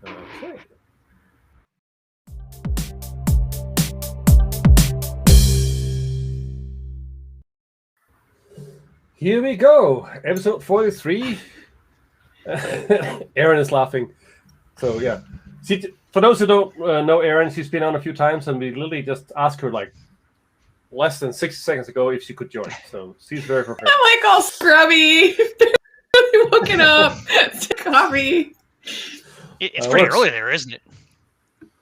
Okay. Here we go. Episode 43. Aaron is laughing. So, yeah. See, for those who don't know Aaron, she's been on a few times, and we literally just asked her like less than 60 seconds ago if she could join. So she's very prepared. I'm like all scrubby. Really woken up. Coffee. It's pretty early there, isn't it?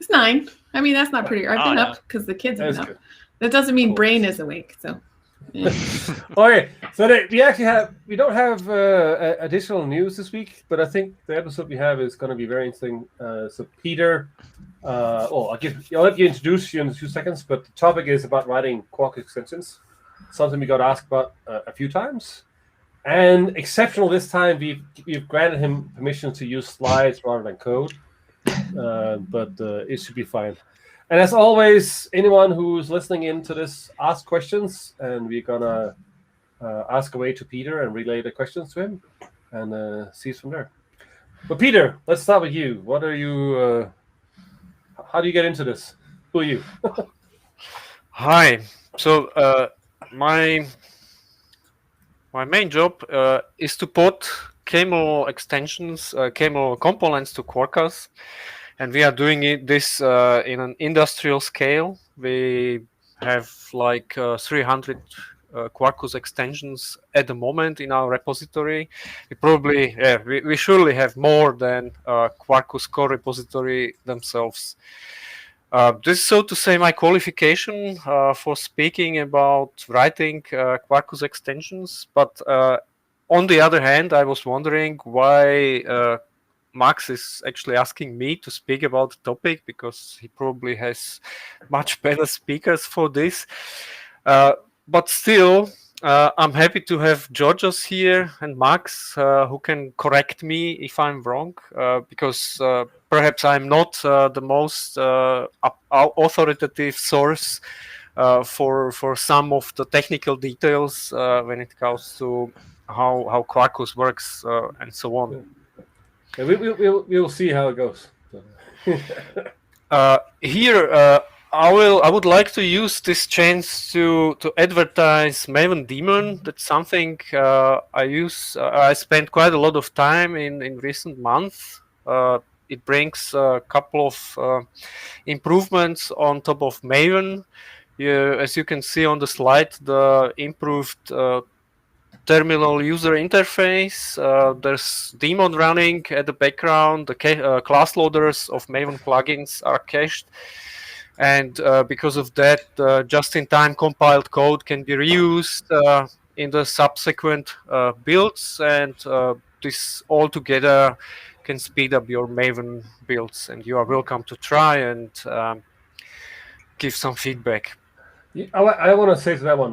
It's 9. I mean, that's not pretty. I've been up because the kids have been up. That doesn't mean brain is awake. So. Yeah. Okay, so we don't have additional news this week, but I think the episode we have is going to be very interesting. So Peter, I'll let you introduce you in a few seconds, but the topic is about writing Quarkus extensions, something we got asked about a few times, and exceptional this time we've granted him permission to use slides rather than code, but it should be fine. And as always, anyone who's listening into this, ask questions, and we're gonna ask away to Peter and relay the questions to him, and see from there. But Peter, let's start with you. What are you? How do you get into this? Who are you? Hi. So my main job is to port camel extensions, camel components to Quarkus. And we are doing this in an industrial scale. We have like 300 Quarkus extensions at the moment in our repository. We surely have more than Quarkus core repository themselves. This is, so to say, my qualification for speaking about writing Quarkus extensions. But on the other hand, I was wondering why Max is actually asking me to speak about the topic, because he probably has much better speakers for this. But still, I'm happy to have Georgios here and Max, who can correct me if I'm wrong, because perhaps I'm not the most authoritative source for some of the technical details when it comes to how Quarkus works and so on. Yeah, we'll see how it goes. Here, I would like to use this chance to advertise Maven Daemon. That's something I use. I spent quite a lot of time in recent months. It brings a couple of improvements on top of Maven. As you can see on the slide, the improved terminal user interface. There's daemon running at the background. The class loaders of Maven plugins are cached, and because of that, just-in-time compiled code can be reused in the subsequent builds, and this all together can speed up your Maven builds. And you are welcome to try and give some feedback. I want to say to that one,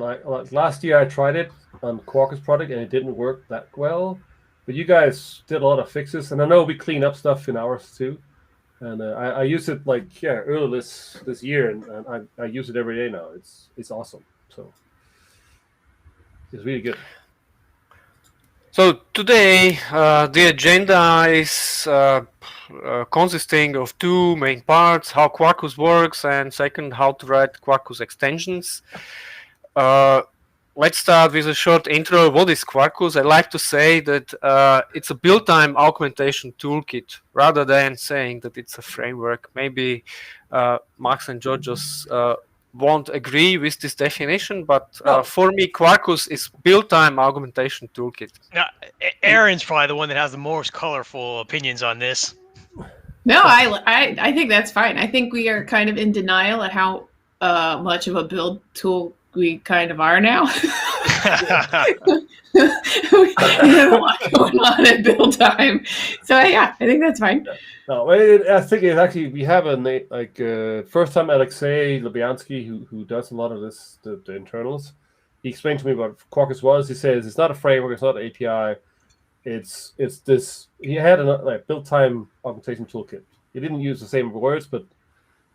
last year I tried it on Quarkus product and it didn't work that well, but you guys did a lot of fixes, and I know we clean up stuff in ours too, and I use it earlier this year, and I use it every day now. It's awesome. So it's really good. So today the agenda is consisting of two main parts: how Quarkus works, and second, how to write Quarkus extensions. Let's start with a short intro. What is Quarkus? I like to say that it's a build-time augmentation toolkit, rather than saying that it's a framework. Maybe Max and Georgios won't agree with this definition, but for me, Quarkus is build-time augmentation toolkit. Now, Aaron's probably the one that has the most colorful opinions on this. No, I think that's fine. I think we are kind of in denial at how much of a build tool we kind of are now. We have a lot going on at build time. So yeah, I think that's fine. No, I think it's actually, we have first time Alexei Lubyansky, who does a lot of this, the internals. He explained to me what Quarkus was. He says it's not a framework, it's not an API. It's this. He had a build time augmentation toolkit. He didn't use the same words, but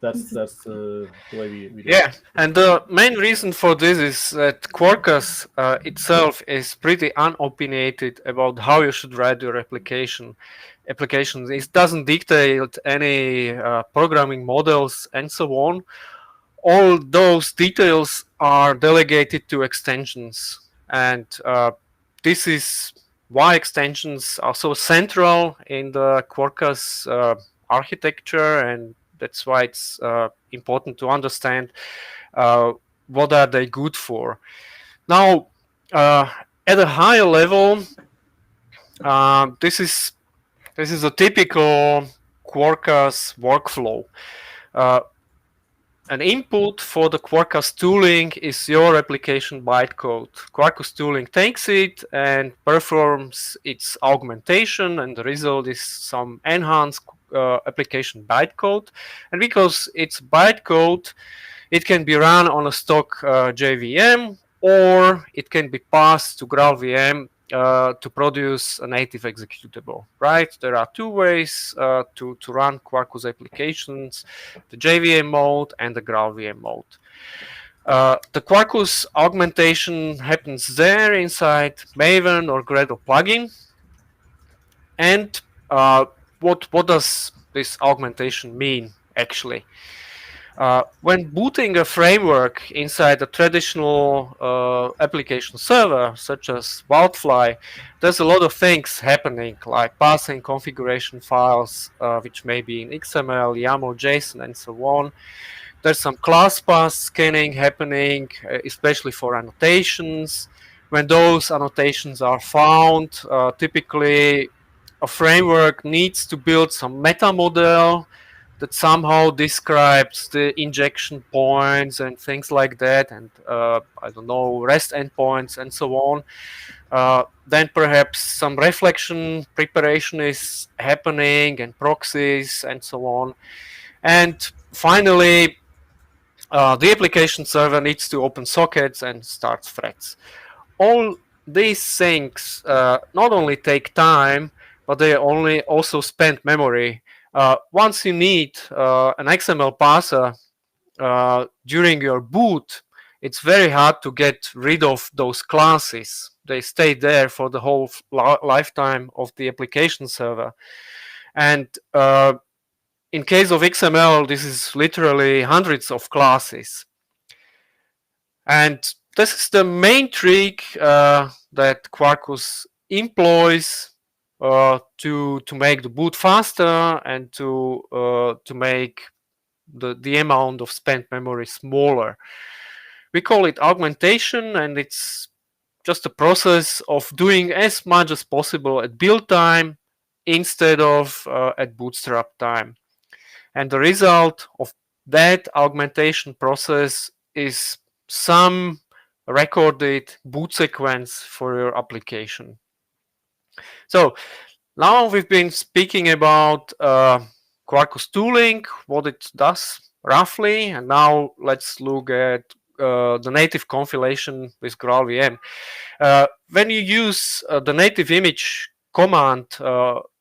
that's the way we do Yeah, it. and the main reason for this is that Quarkus itself is pretty unopinionated about how you should write your application. applications. It doesn't dictate any programming models and so on. All those details are delegated to extensions, and this is why extensions are so central in the Quarkus architecture, and that's why it's important to understand what are they good for. Now, at a higher level, this is a typical Quarkus workflow. An input for the Quarkus tooling is your application bytecode. Quarkus tooling takes it and performs its augmentation, and the result is some enhanced application bytecode. And because it's bytecode, it can be run on a stock JVM, or it can be passed to GraalVM to produce a native executable, right? There are two ways to run Quarkus applications, the JVM mode and the GraalVM mode. The Quarkus augmentation happens there inside Maven or Gradle plugin. And what does this augmentation mean, actually? When booting a framework inside a traditional application server, such as Wildfly, there's a lot of things happening, like passing configuration files, which may be in XML, YAML, JSON, and so on. There's some class path scanning happening, especially for annotations. When those annotations are found, typically a framework needs to build some meta model that somehow describes the injection points and things like that, and I don't know, REST endpoints and so on. Then perhaps some reflection preparation is happening and proxies and so on. And finally, the application server needs to open sockets and start threads. All these things not only take time, but they also spend memory. Once you need an XML parser during your boot, it's very hard to get rid of those classes. They stay there for the whole lifetime of the application server. And in case of XML, this is literally hundreds of classes. And this is the main trick that Quarkus employs to make the boot faster and to make the amount of spent memory smaller. We call it augmentation, and it's just a process of doing as much as possible at build time instead of at bootstrap time. And the result of that augmentation process is some recorded boot sequence for your application. So now we've been speaking about Quarkus tooling, what it does roughly, and now let's look at the native compilation with GraalVM. When you use the native image command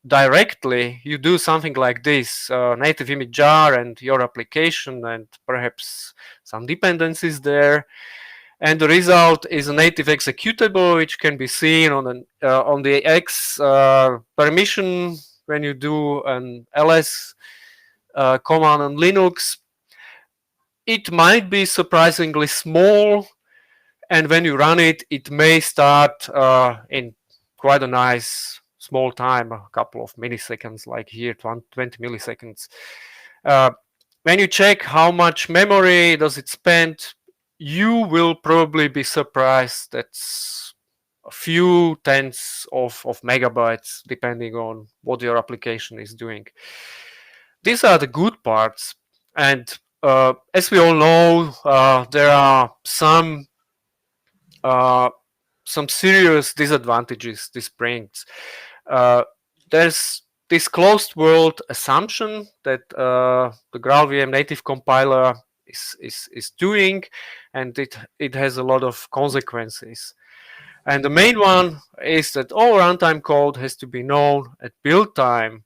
directly, you do something like this: native image jar and your application, and perhaps some dependencies there. And the result is a native executable, which can be seen on the X permission when you do an ls command on Linux. It might be surprisingly small, and when you run it, it may start in quite a nice small time, a couple of milliseconds, like here, 20 milliseconds. When you check how much memory does it spend, you will probably be surprised. That's a few tens of megabytes, depending on what your application is doing. These are the good parts. And as we all know, there are some serious disadvantages this brings. There's this closed world assumption that the GraalVM native compiler is doing, and it has a lot of consequences. And the main one is that all runtime code has to be known at build time.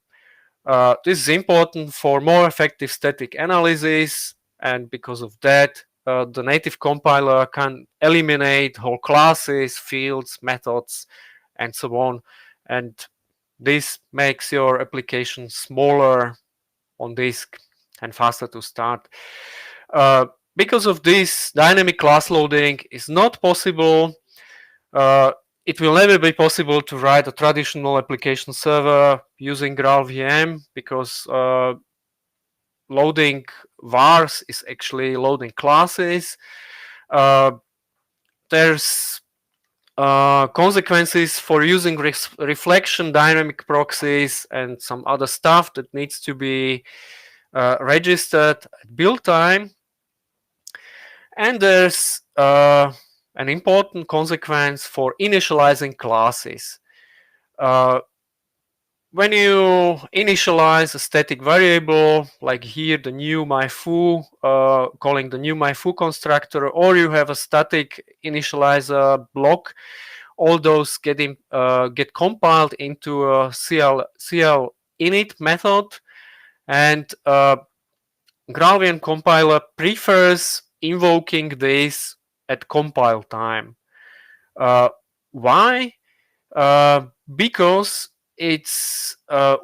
This is important for more effective static analysis, and because of that, the native compiler can eliminate whole classes, fields, methods, and so on. And this makes your application smaller on disk and faster to start. Because of this, dynamic class loading is not possible. It will never be possible to write a traditional application server using GraalVM, because loading vars is actually loading classes. There's consequences for using reflection dynamic proxies and some other stuff that needs to be registered at build time. And there's an important consequence for initializing classes. When you initialize a static variable, like here the new myFoo, calling the new myFoo constructor, or you have a static initializer block, all those get compiled into a CL init method, and GraalVM compiler prefers invoking this at compile time. Why? Because it's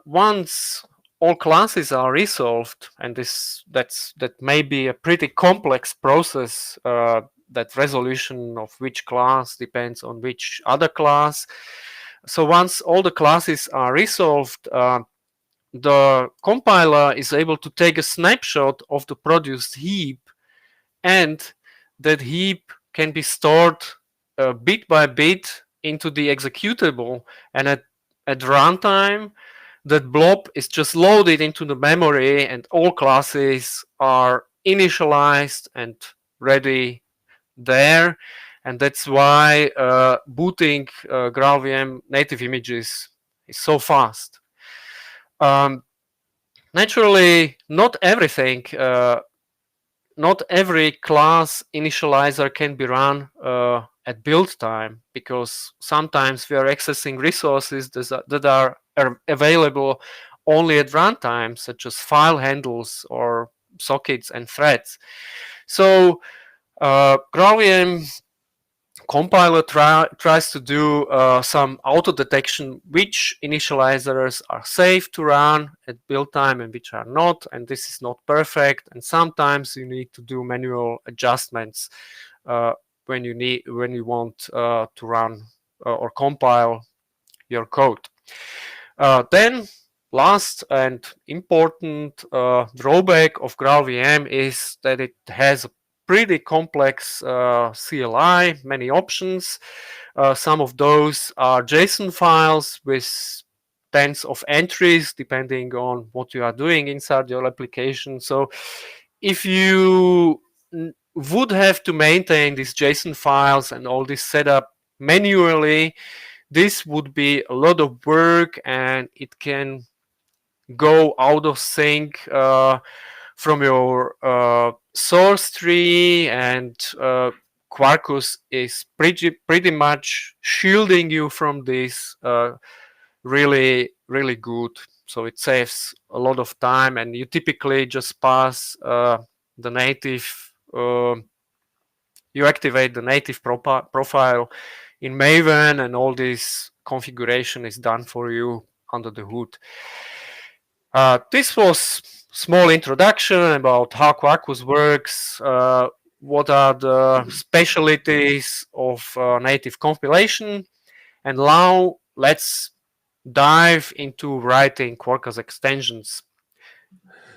once all classes are resolved, and that may be a pretty complex process. That resolution of which class depends on which other class. So once all the classes are resolved, the compiler is able to take a snapshot of the produced heap, and that heap can be stored bit by bit into the executable, and at runtime that blob is just loaded into the memory and all classes are initialized and ready there. And that's why booting GraalVM native images is so fast. Naturally, not everything, not every class initializer can be run at build time, because sometimes we are accessing resources that are available only at runtime, such as file handles or sockets and threads. So GraalVM compiler tries to do some auto detection which initializers are safe to run at build time and which are not, and this is not perfect, and sometimes you need to do manual adjustments when you want to run or compile your code. Then last and important drawback of GraalVM is that it has a pretty complex CLI, many options. Some of those are JSON files with tens of entries depending on what you are doing inside your application. So if you would have to maintain these JSON files and all this setup manually, this would be a lot of work, and it can go out of sync from your source tree, and Quarkus is pretty much shielding you from this really good. So it saves a lot of time, and you typically just pass the native, you activate the native profile in Maven, and all this configuration is done for you under the hood. This was small introduction about how Quarkus works, what are the specialties of native compilation, and now let's dive into writing Quarkus extensions.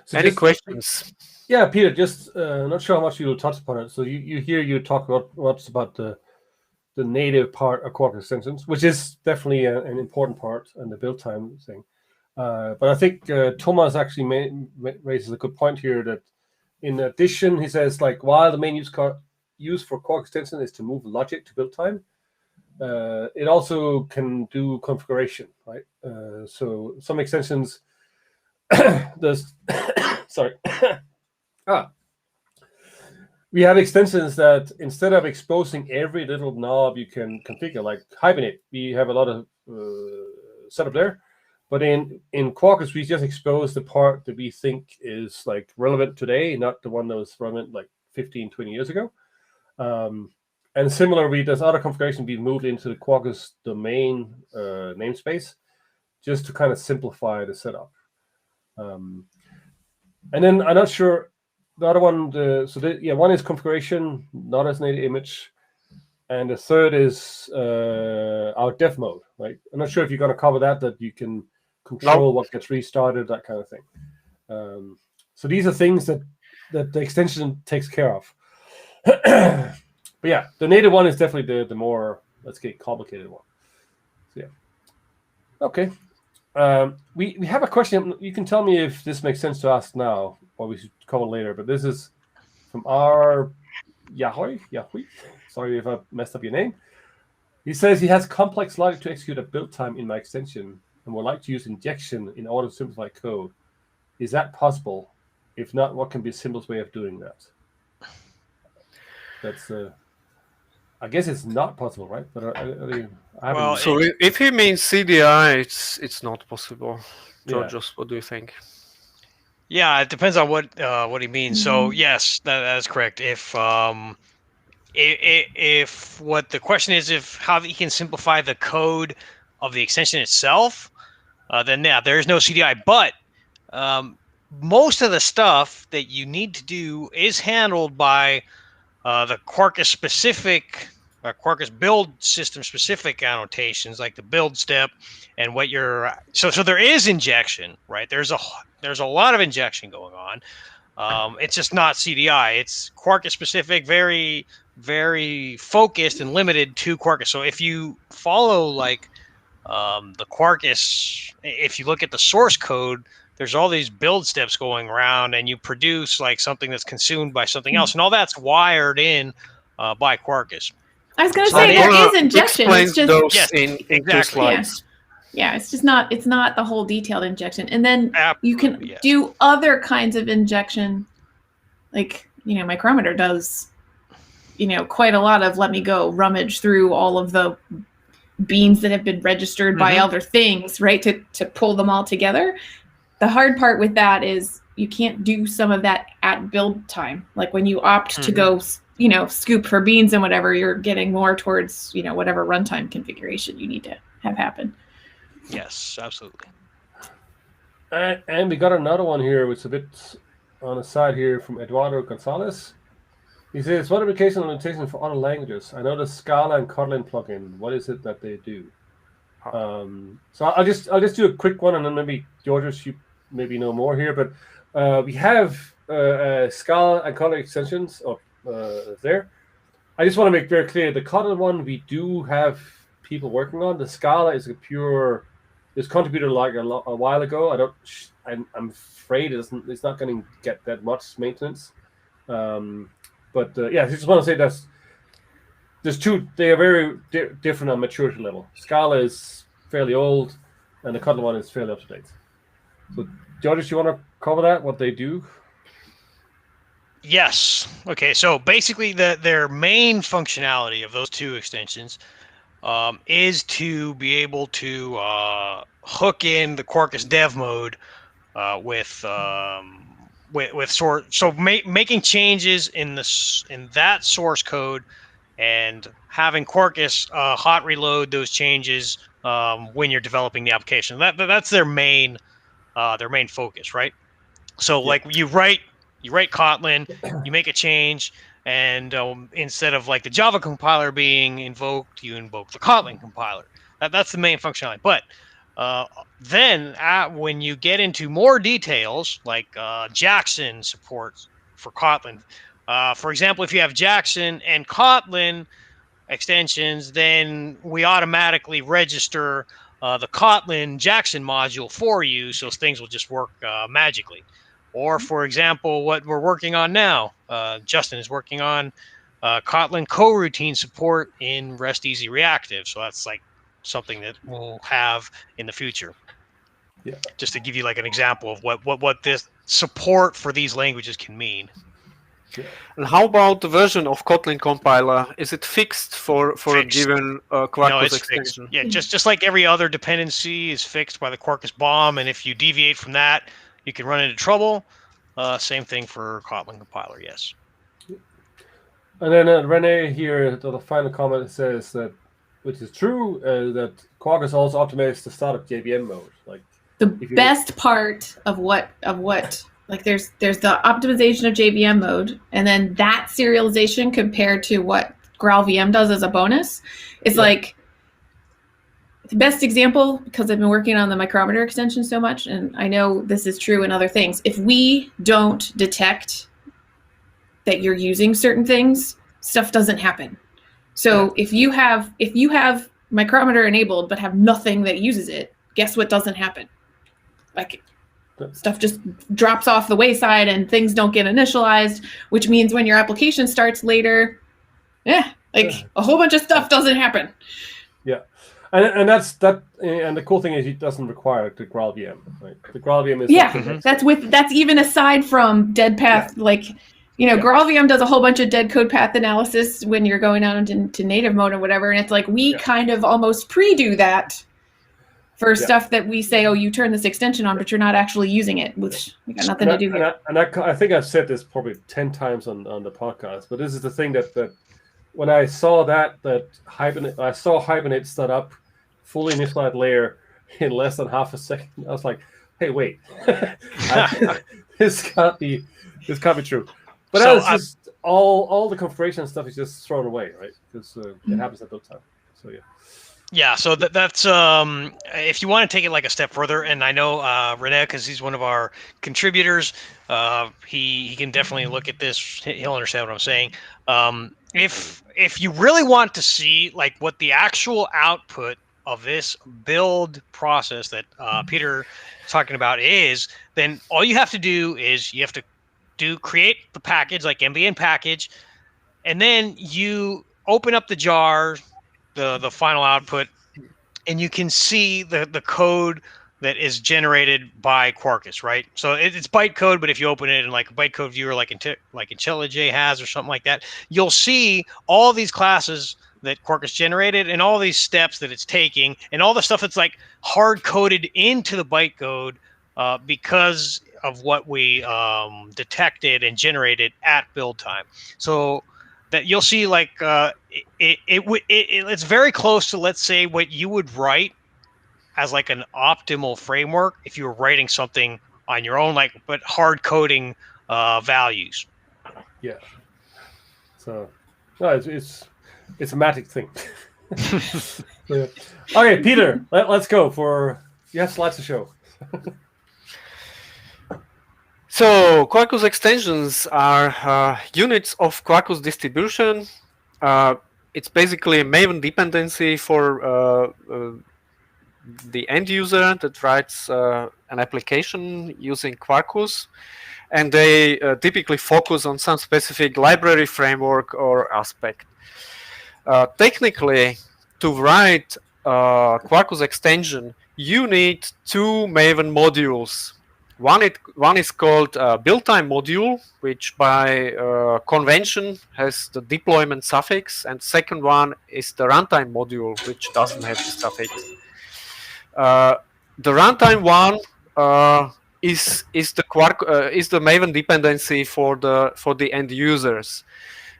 So Any questions? Yeah, Peter, just not sure how much you'll touch upon it. So you talk about what's about the native part of Quarkus extensions, which is definitely an important part and the build time thing. But I think Thomas actually raises a good point here, that in addition, he says, like, while the main use for Quarkus extension is to move logic to build time, it also can do configuration, right? So some extensions does sorry. We have extensions that instead of exposing every little knob you can configure, like Hibernate, we have a lot of setup there. But in Quarkus, we just expose the part that we think is like relevant today, not the one that was relevant like 15, 20 years ago. And similarly, there's other configuration we've moved into the Quarkus domain namespace just to kind of simplify the setup. And then I'm not sure the other one. One is configuration, not as native image, and the third is our dev mode. Right? I'm not sure if you're going to cover that you can control what gets restarted, that kind of thing. So these are things that the extension takes care of. But yeah, the native one is definitely the more, let's get complicated one. So yeah. Okay. We have a question. You can tell me if this makes sense to ask now, or we should cover later. But this is from our Yahoy. Sorry if I messed up your name. He says he has complex logic to execute a build time in my extension and would like to use injection in order to simplify code. Is that possible? If not, what can be the simplest way of doing that? That's I guess it's not possible, right? But so if he means CDI, it's not possible. Georgios, what do you think? Yeah, it depends on what he means. So yes, that is correct. If what the question is, if how he can simplify the code of the extension itself, then yeah, there is no CDI. But most of the stuff that you need to do is handled by the Quarkus specific, Quarkus build system specific annotations, like the build step and what you're. So there is injection, right? There's a lot of injection going on. It's just not CDI. It's Quarkus specific, very, very focused and limited to Quarkus. So if you follow like the Quarkus, if you look at the source code, there's all these build steps going around, and you produce like something that's consumed by something else, and all that's wired in by Quarkus. I was going to say there is injection. It's just yes, exactly. Yeah, it's just not. It's not the whole detailed injection, and then you can do other kinds of injection, like Micrometer does. Quite a lot of let me go rummage through all of the beans that have been registered by other things, right? To pull them all together. The hard part with that is you can't do some of that at build time. Like when you opt to go, scoop for beans and whatever, you're getting more towards, whatever runtime configuration you need to have happen. Yes, absolutely. And we got another one here, which is a bit on the side here from Eduardo Gonzalez. He says, what application annotation for other languages? I know the Scala and Kotlin plugin. What is it that they do? So I'll just do a quick one, and then maybe Georgios, you maybe know more here. But we have Scala and Kotlin extensions there. I just want to make very clear the Kotlin one we do have people working on. The Scala is it's contributed like a while ago. I'm afraid it's not going to get that much maintenance. But I just want to say there's two. They are very different on maturity level. Scala is fairly old, and the Kotlin one is fairly up to date. So, Georgios, you want to cover that? What they do? Yes. Okay. So basically, their main functionality of those two extensions is to be able to hook in the Quarkus dev mode with making changes in that source code and having Quarkus hot reload those changes when you're developing the application. That's their main focus, right? So like you write Kotlin, you make a change, and instead of like the Java compiler being invoked, you invoke the Kotlin compiler. That's the main functionality. But then when you get into more details, like Jackson support for Kotlin, for example, if you have Jackson and Kotlin extensions, then we automatically register the Kotlin Jackson module for you, so things will just work magically. Or, for example, what we're working on now, Justin is working on Kotlin coroutine support in REST Easy Reactive. So that's like something that we'll have in the future. Yeah. Just to give you like an example of what this support for these languages can mean. Yeah. And how about the version of Kotlin compiler? Is it fixed for a given Quarkus extension? Fixed. Yeah, just like every other dependency is fixed by the Quarkus BOM, and if you deviate from that, you can run into trouble. Same thing for Kotlin compiler, yes. And then Rene here, the final comment says that which is true, that Quarkus also optimizes the start of JVM mode. Like the best part of what like there's the optimization of JVM mode, and then that serialization compared to what GraalVM does as a bonus is like the best example, because I've been working on the micrometer extension so much, and I know this is true in other things. If we don't detect that you're using certain things, stuff doesn't happen. So if you have micrometer enabled but have nothing that uses it, guess what doesn't happen? Like stuff just drops off the wayside and things don't get initialized, which means when your application starts later, a whole bunch of stuff doesn't happen. Yeah. And that's that. And the cool thing is, it doesn't require the GraalVM. Right? The GraalVM is that's even aside from dead path. Like, GraalVM does a whole bunch of dead code path analysis when you're going out into native mode or whatever, and it's like we kind of almost pre-do that for stuff that we say, oh, you turn this extension on, but you're not actually using it, which we got nothing to do here. I think I've said this probably 10 times on the podcast, but this is the thing that when I saw that Hibernate start up fully initialized layer in less than half a second. I was like, "Hey, wait, this can't be true." But so it's just all the configuration stuff is just thrown away, right? Because it happens at those times. So yeah. So that's if you want to take it like a step further, and I know René, because he's one of our contributors, he can definitely look at this. He'll understand what I'm saying. If you really want to see like what the actual output of this build process that Peter is talking about is, then all you have to do is you have to create the package, like MBN package, and then you open up the jar, the final output, and you can see the code that is generated by Quarkus, right? So it's bytecode, but if you open it in like a bytecode viewer, like IntelliJ has or something like that, you'll see all these classes that Quarkus generated and all these steps that it's taking and all the stuff that's like hard coded into the bytecode because of what we detected and generated at build time. So that you'll see like it's very close to, let's say, what you would write as like an optimal framework if you were writing something on your own, like, but hard coding values. Yeah. So no, it's a magic thing. Okay, Peter, let's go for you have slides to show. So Quarkus extensions are units of Quarkus distribution. It's basically a Maven dependency for the end user that writes an application using Quarkus, and they typically focus on some specific library, framework, or aspect. Technically, to write Quarkus extension, you need two Maven modules. One is called build time module, which by convention has the deployment suffix, and second one is the runtime module, which doesn't have the suffix. The runtime one is the Maven dependency for the end users.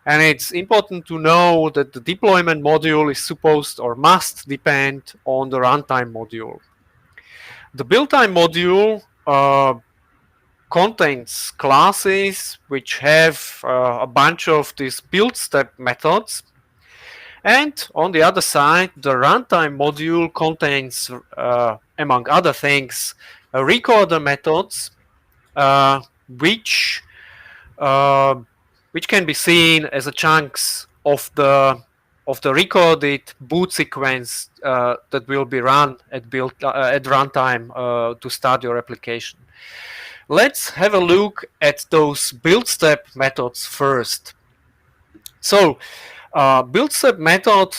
And it's important to know that the deployment module is supposed or must depend on the runtime module. The build time module contains classes which have a bunch of these build step methods. And on the other side, the runtime module contains, among other things, recorder methods, which can be seen as a chunks of the recorded boot sequence that will be run at runtime to start your application. Let's have a look at those build step methods first. So, build step method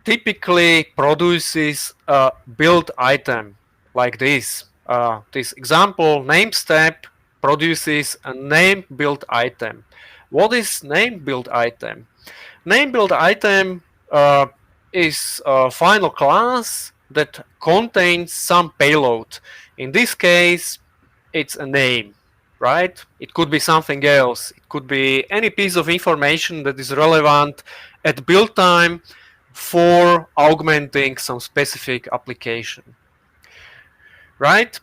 typically produces a build item like this. This example name step produces a name build item. What is name build item? Name build item is a final class that contains some payload. In this case, it's a name, right? It could be something else. It could be any piece of information that is relevant at build time for augmenting some specific application. Right?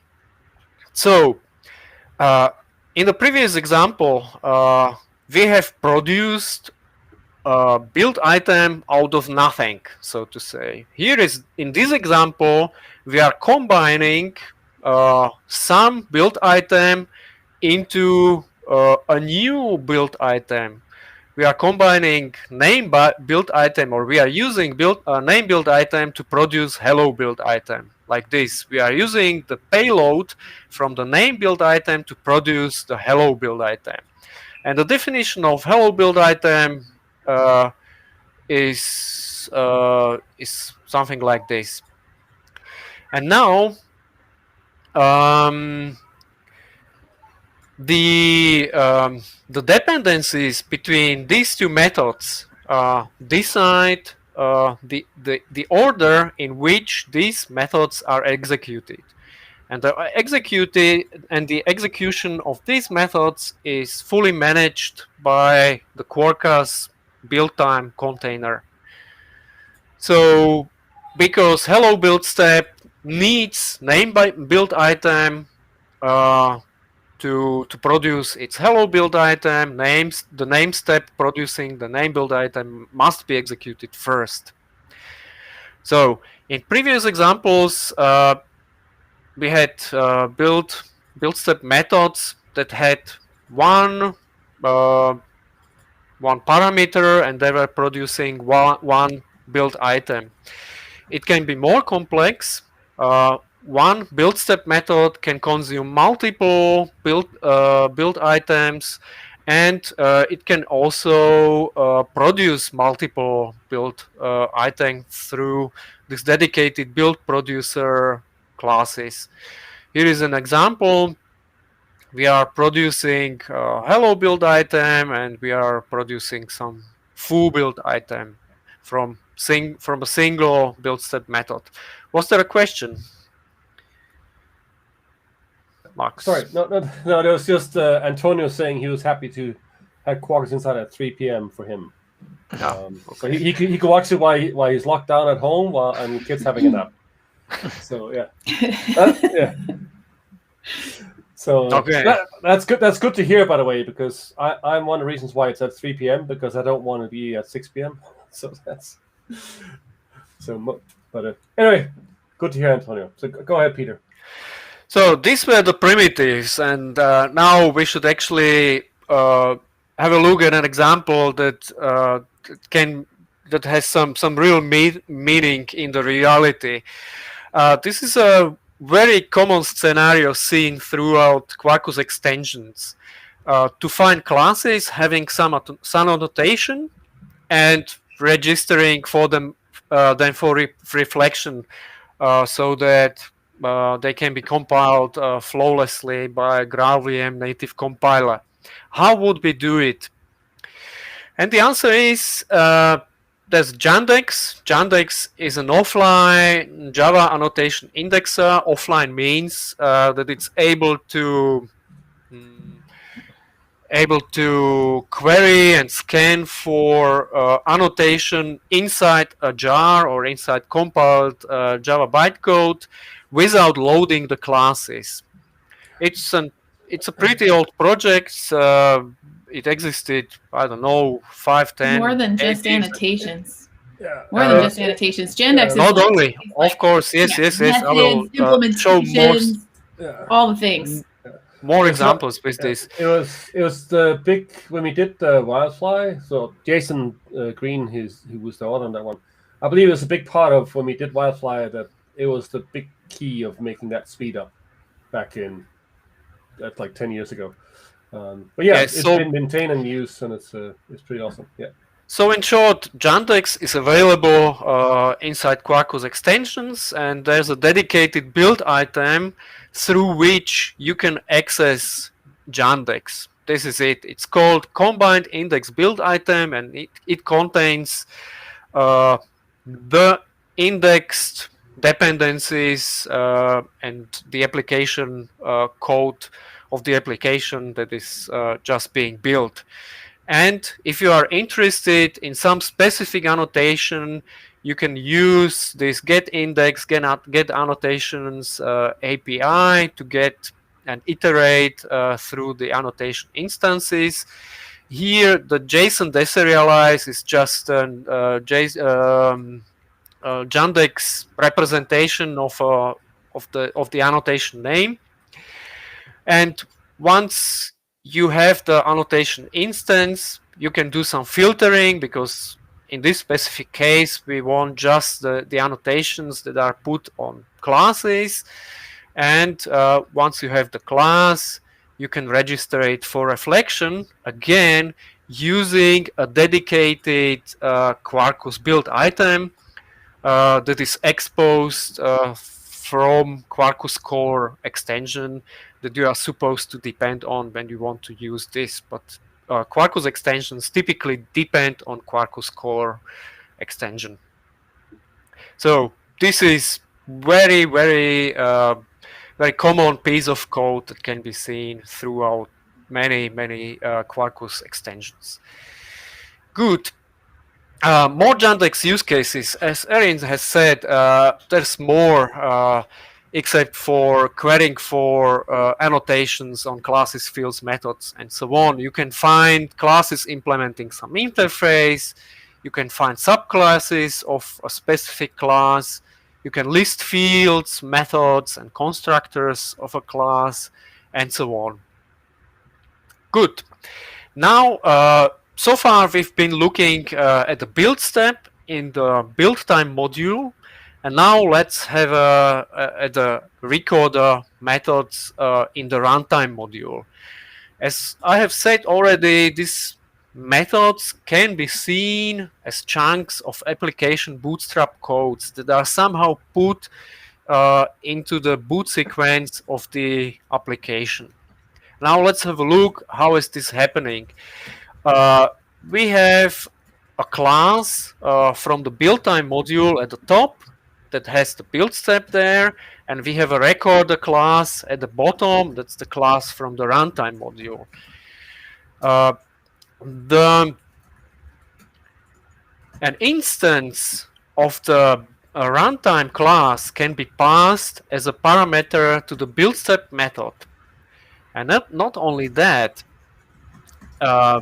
So, in the previous example, we have produced a build item out of nothing, so to say. Here is, in this example, we are combining some build item into a new build item. We are combining name build item, or we are using name build item to produce hello build item. Like this, we are using the payload from the name build item to produce the hello build item. And the definition of hello build item is something like this. And now the dependencies between these two methods decide the order in which these methods are executed. And the execution of these methods is fully managed by the Quarkus build time container. So, because hello build step needs name build item to produce its hello build item, the name step producing the name build item must be executed first. So, in previous examples, we had build step methods that had one parameter, and they were producing one build item. It can be more complex. One build step method can consume multiple build items, and it can also produce multiple build items through this dedicated build producer classes. Here is an example. We are producing hello build item, and we are producing some foo build item from a single build step method. Was there a question, Max? Sorry, no. There was just Antonio saying he was happy to have Quarkus Inside at 3 p.m. for him. Okay. So he could watch it while he's locked down at home and the kid's having a nap. So yeah, yeah. So okay. That's good. That's good to hear, by the way, because I'm one of the reasons why it's at 3 p.m. because I don't want to be at 6 p.m. So that's so. But anyway, good to hear, Antonio. So go ahead, Peter. So these were the primitives, and now we should actually have a look at an example that has some real meaning in the reality. This is a very common scenario seen throughout Quarkus extensions. To find classes having some annotation and registering for them then for reflection, so that they can be compiled flawlessly by GraalVM native compiler. How would we do it? And the answer is there's Jandex. Jandex is an offline Java annotation indexer. Offline means that it's able to query and scan for annotation inside a jar or inside compiled Java bytecode without loading the classes. It's a pretty old project. It existed, I don't know, 5, 10. More than just annotations. Yeah. More than just annotations. Jandex is not only, of course, yes. Methods, I will show all the things. More examples with this. It was the big when we did the Wildfly. So Jason Green, who was the author on that one, I believe it was a big part of when we did Wildfly that it was the big key of making that speed up back in that's like 10 years ago. But yeah, it's been maintained and used, and it's pretty awesome. Yeah. So in short, Jandex is available inside Quarkus extensions, and there's a dedicated build item through which you can access Jandex. This is it. It's called Combined Index Build Item, and it contains the indexed dependencies and the application code of the application that is just being built. And if you are interested in some specific annotation, you can use this get index, get annotations API to get and iterate through the annotation instances. Here, the JSON deserialize is just an Jandex representation of the annotation name. And once you have the annotation instance, you can do some filtering, because in this specific case, we want just the annotations that are put on classes. And once you have the class, you can register it for reflection, again, using a dedicated Quarkus build item that is exposed from Quarkus core extension that you are supposed to depend on when you want to use this. But Quarkus extensions typically depend on Quarkus core extension. So this is very, very common piece of code that can be seen throughout many Quarkus extensions. Good. More Jandex use cases. As Erin has said, there's more except for querying for annotations on classes, fields, methods, and so on. You can find classes implementing some interface. You can find subclasses of a specific class. You can list fields, methods, and constructors of a class, and so on. Good. Now, so far we've been looking at the build step in the build time module, and now let's have at the recorder methods in the runtime module. As I have said already, these methods can be seen as chunks of application bootstrap codes that are somehow put into the boot sequence of the application. Now let's have a look. How is this happening? We have a class from the build time module at the top that has the build step there, and we have a recorder class at the bottom. That's the class from the runtime module. An instance of the runtime class can be passed as a parameter to the build step method. And not only that,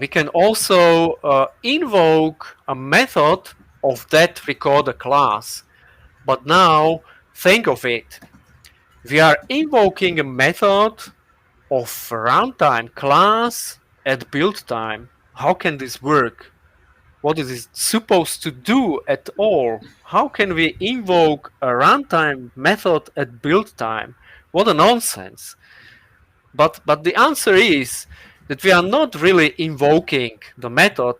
we can also invoke a method of that recorder class. But now, think of it. We are invoking a method of runtime class at build time. How can this work? What is it supposed to do at all? How can we invoke a runtime method at build time? What a nonsense. But the answer is that we are not really invoking the method.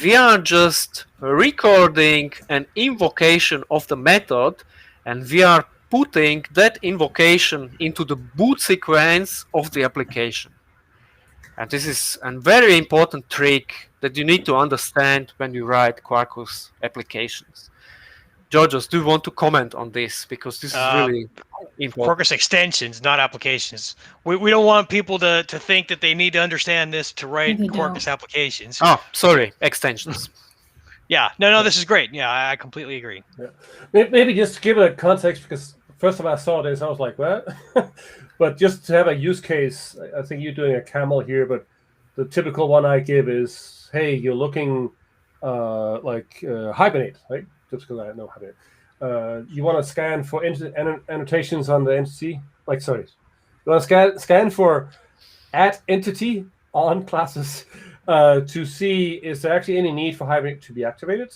We are just recording an invocation of the method, and we are putting that invocation into the boot sequence of the application. And this is a very important trick that you need to understand when you write Quarkus applications. Georgios, do you want to comment on this? Because this is really important. Quarkus extensions, not applications. We don't want people to think that they need to understand this to write Quarkus applications. Oh, sorry, extensions. Yeah, no, this is great. Yeah, I completely agree. Yeah. Maybe just to give a context, because first time I saw this, I was like, what? But just to have a use case, I think you're doing a camel here, but the typical one I give is, hey, you're looking like Hibernate, right? Just because I know Hibernate. You want to scan for annotations on the entity, you want to scan for @entity on classes to see is there actually any need for Hibernate to be activated.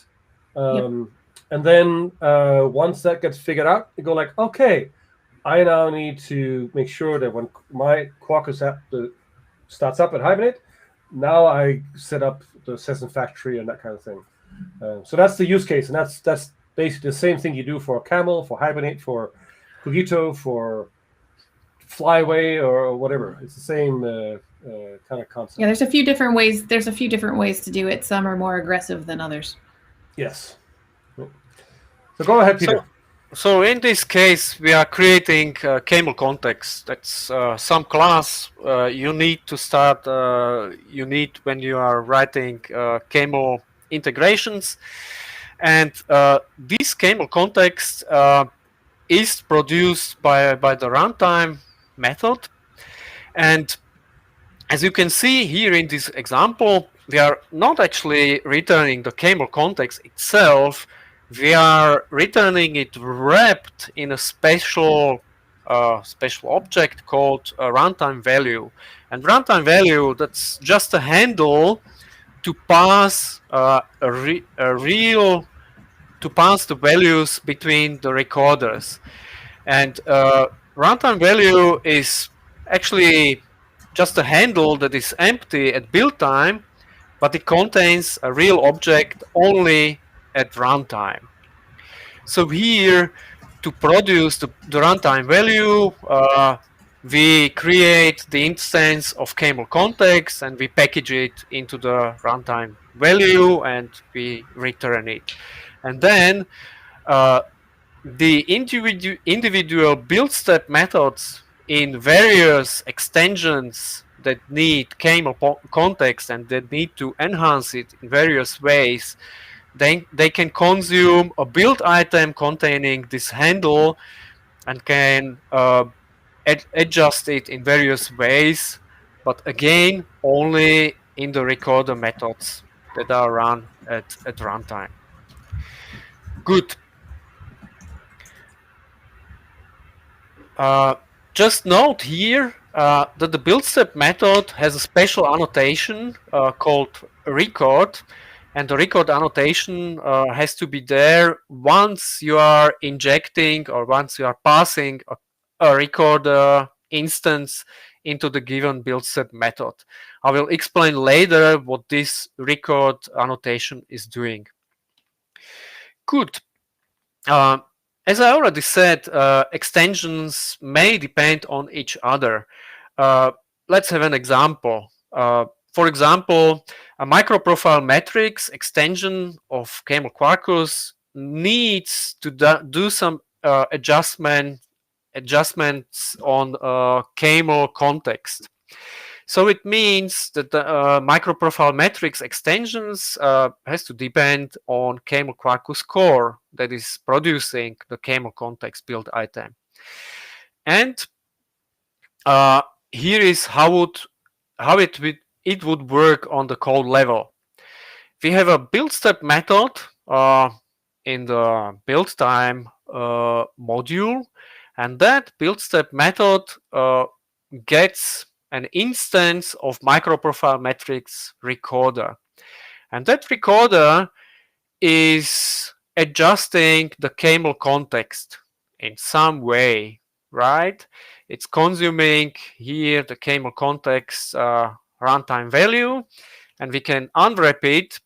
And then once that gets figured out, you go like, okay, I now need to make sure that when my Quarkus app starts up at Hibernate, now I set up the session factory and that kind of thing. So that's the use case, and that's basically the same thing you do for Camel, for Hibernate, for Cogito, for Flyway, or whatever. It's the same kind of concept. Yeah, there's a few different ways. There's a few different ways to do it. Some are more aggressive than others. Yes. So go ahead, Peter. So in this case, we are creating camel context. That's some class you need to start. You need when you are writing camel integrations, And this camel context is produced by the runtime method. And as you can see here in this example, we are not actually returning the camel context itself. We are returning it wrapped in a special object called a runtime value. And runtime value, that's just a handle to pass to pass the values between the recorders. And runtime value is actually just a handle that is empty at build time, but it contains a real object only at runtime. So here, to produce the runtime value, we create the instance of camel context and we package it into the runtime value and we return it. And then the individual build step methods in various extensions that need camel context and that need to enhance it in various ways, they can consume a build item containing this handle and can adjust it in various ways, but again only in the recorder methods that are run at runtime. Good. Just note here that the build step method has a special annotation called record, and the record annotation has to be there once you are injecting or once you are passing a recorder instance into the given build step method. I will explain later what this record annotation is doing. Good. As I already said, extensions may depend on each other. Let's have an example. For example, a microprofile matrix extension of camel Quarkus needs to do some adjustments on camel context. So it means that the microprofile matrix extensions has to depend on camel Quarkus core that is producing the camel context build item. And here is how it would work on the code level. We have a build step method in the build time module, and that build step method gets an instance of microprofile matrix recorder. And that recorder is adjusting the camel context in some way, right? It's consuming here the camel context runtime value, and we can unwrap it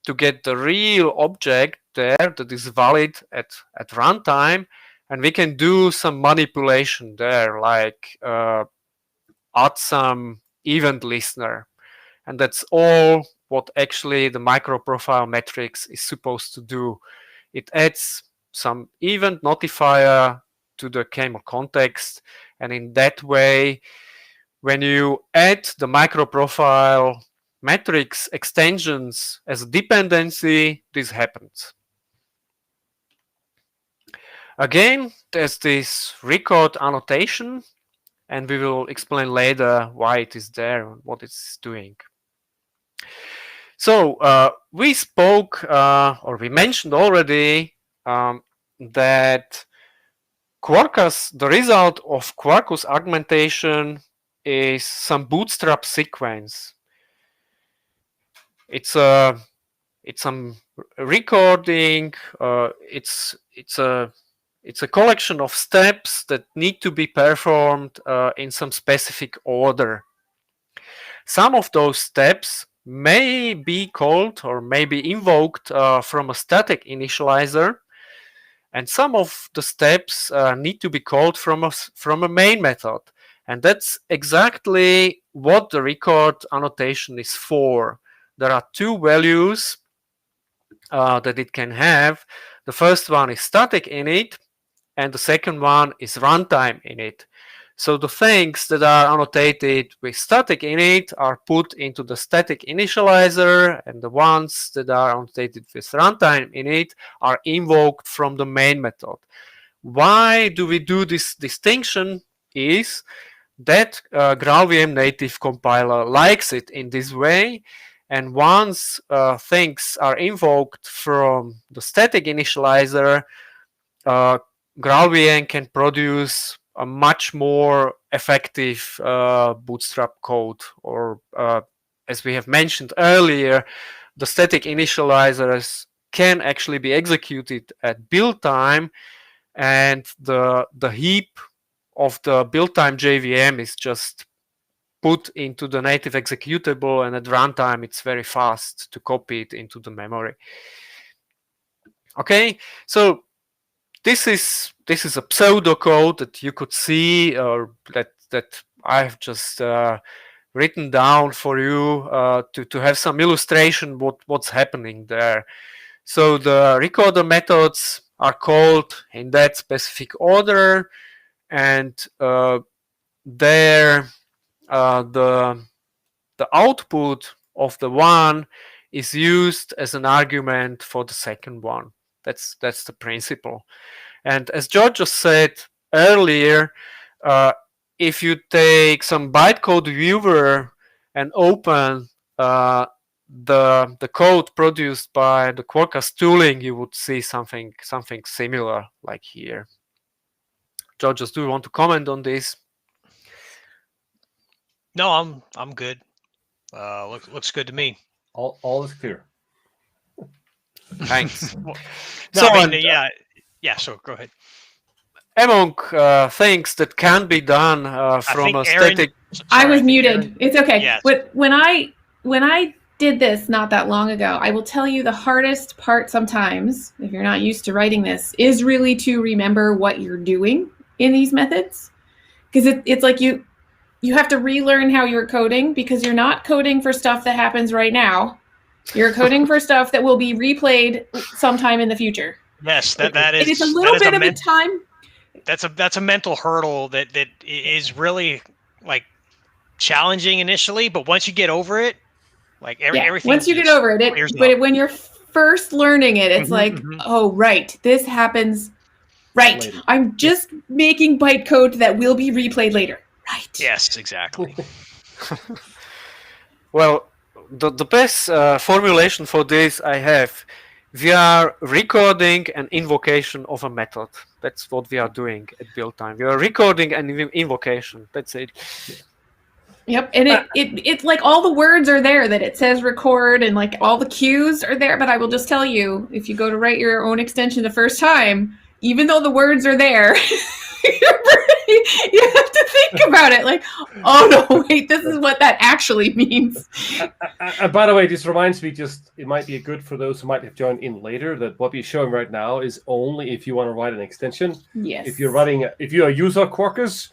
to get the real object there that is valid at runtime, and we can do some manipulation there, like add some event listener. And that's all what actually the microprofile matrix is supposed to do. It adds some event notifier to the camel context, and in that way, when you add the microprofile matrix extensions as a dependency, this happens. Again, there's this record annotation, and we will explain later why it is there and what it's doing. So we spoke, or we mentioned already that Quarkus, the result of Quarkus augmentation is some bootstrap sequence. It's some recording. It's a collection of steps that need to be performed in some specific order. Some of those steps may be called or may be invoked from a static initializer, and some of the steps need to be called from a main method. And that's exactly what the record annotation is for. There are two values that it can have. The first one is static init, and the second one is runtime init. So the things that are annotated with static init are put into the static initializer, and the ones that are annotated with runtime init are invoked from the main method. Why do we do this distinction? Is that GraalVM native compiler likes it in this way, and once things are invoked from the static initializer, GraalVM can produce a much more effective bootstrap code, or as we have mentioned earlier, the static initializers can actually be executed at build time, and the heap of the build time JVM is just put into the native executable, and at runtime it's very fast to copy it into the memory. Okay, so this is a pseudocode that you could see, or that I've just written down for you to have some illustration what's happening there. So the recorder methods are called in that specific order, and there the output of the one is used as an argument for the second one. That's the principle. And as George just said earlier, if you take some bytecode viewer and open the code produced by the Quarkus tooling, you would see something similar like here. George, do you want to comment on this? No, I'm good. Looks good to me. All is clear. Thanks. So go ahead. Among things that can be done from a static. I was muted. It's okay. Yes. When I did this not that long ago, I will tell you the hardest part sometimes, if you're not used to writing this, is really to remember what you're doing in these methods, because it's like you have to relearn how you're coding, because you're not coding for stuff that happens right now. You're coding for stuff that will be replayed sometime in the future. Yes, that is. It is a little bit of a time. That's a mental hurdle that is really like challenging initially, but once you get over it, like everything. Once you get over it, when you're first learning it, it's oh right, this happens. Right, later. I'm just making bytecode that will be replayed later. Right. Yes, exactly. Well, the best formulation for this I have. We are recording an invocation of a method. That's what we are doing at build time. We are recording an invocation. That's it. Yep, and it's like all the words are there that it says record, and like all the cues are there. But I will just tell you, if you go to write your own extension the first time, even though the words are there, you have to think about it. Like, oh no, wait, this is what that actually means. By the way, this reminds me, it might be good for those who might have joined in later, that what we're showing right now is only if you want to write an extension. Yes. If you're a user of Quarkus,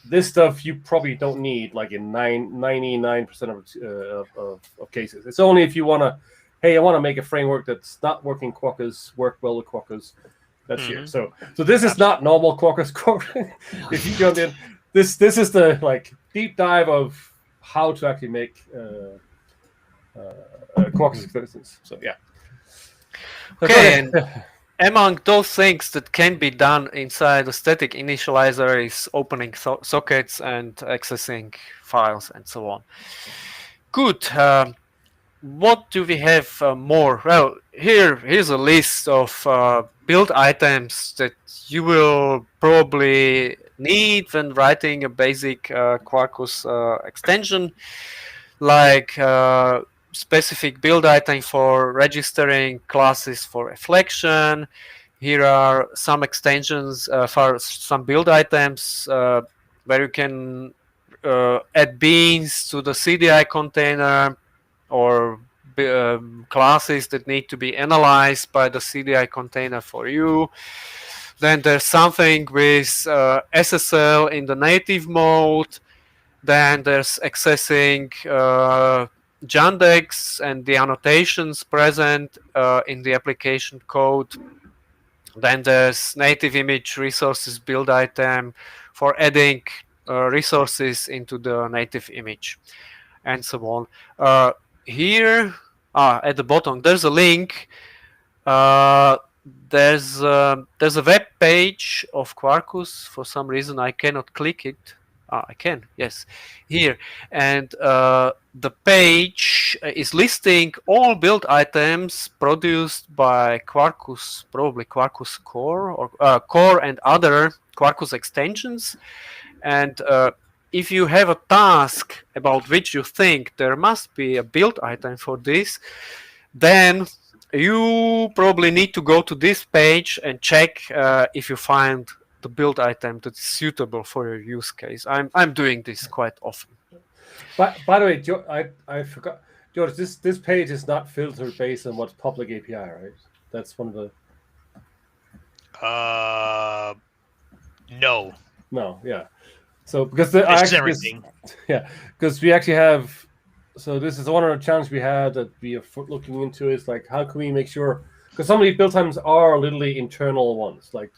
this stuff you probably don't need, like in 99% of cases. It's only if you want to, hey, I want to make a framework that's not working Quarkus, work well with Quarkus. That's here. So this is not normal Quarkus code. If you jump in, this is the like deep dive of how to actually make Quarkus extensions. So yeah. Okay, and among those things that can be done inside the static initializer is opening sockets and accessing files and so on. Good. What do we have more? Well, here's a list of build items that you will probably need when writing a basic Quarkus extension, like specific build item for registering classes for reflection. Here are some extensions for some build items where you can add beans to the CDI container, or classes that need to be analyzed by the CDI container for you. Then there's something with SSL in the native mode. Then there's accessing Jandex and the annotations present in the application code. Then there's native image resources build item for adding resources into the native image, and so on. Here, at the bottom, there's a link. There's a web page of Quarkus. For some reason, I cannot click it. I can, yes, here. And the page is listing all build items produced by Quarkus, probably Quarkus Core or Core and other Quarkus extensions. And if you have a task about which you think there must be a build item for this, then you probably need to go to this page and check if you find the build item that is suitable for your use case. I'm doing this quite often. By the way, I forgot, George. This page is not filtered based on what's public API, right? That's one of the. No. No, yeah. So because everything. Because we actually have. So this is one of the challenges we had that we are looking into is like how can we make sure, because some of these build times are literally internal ones, like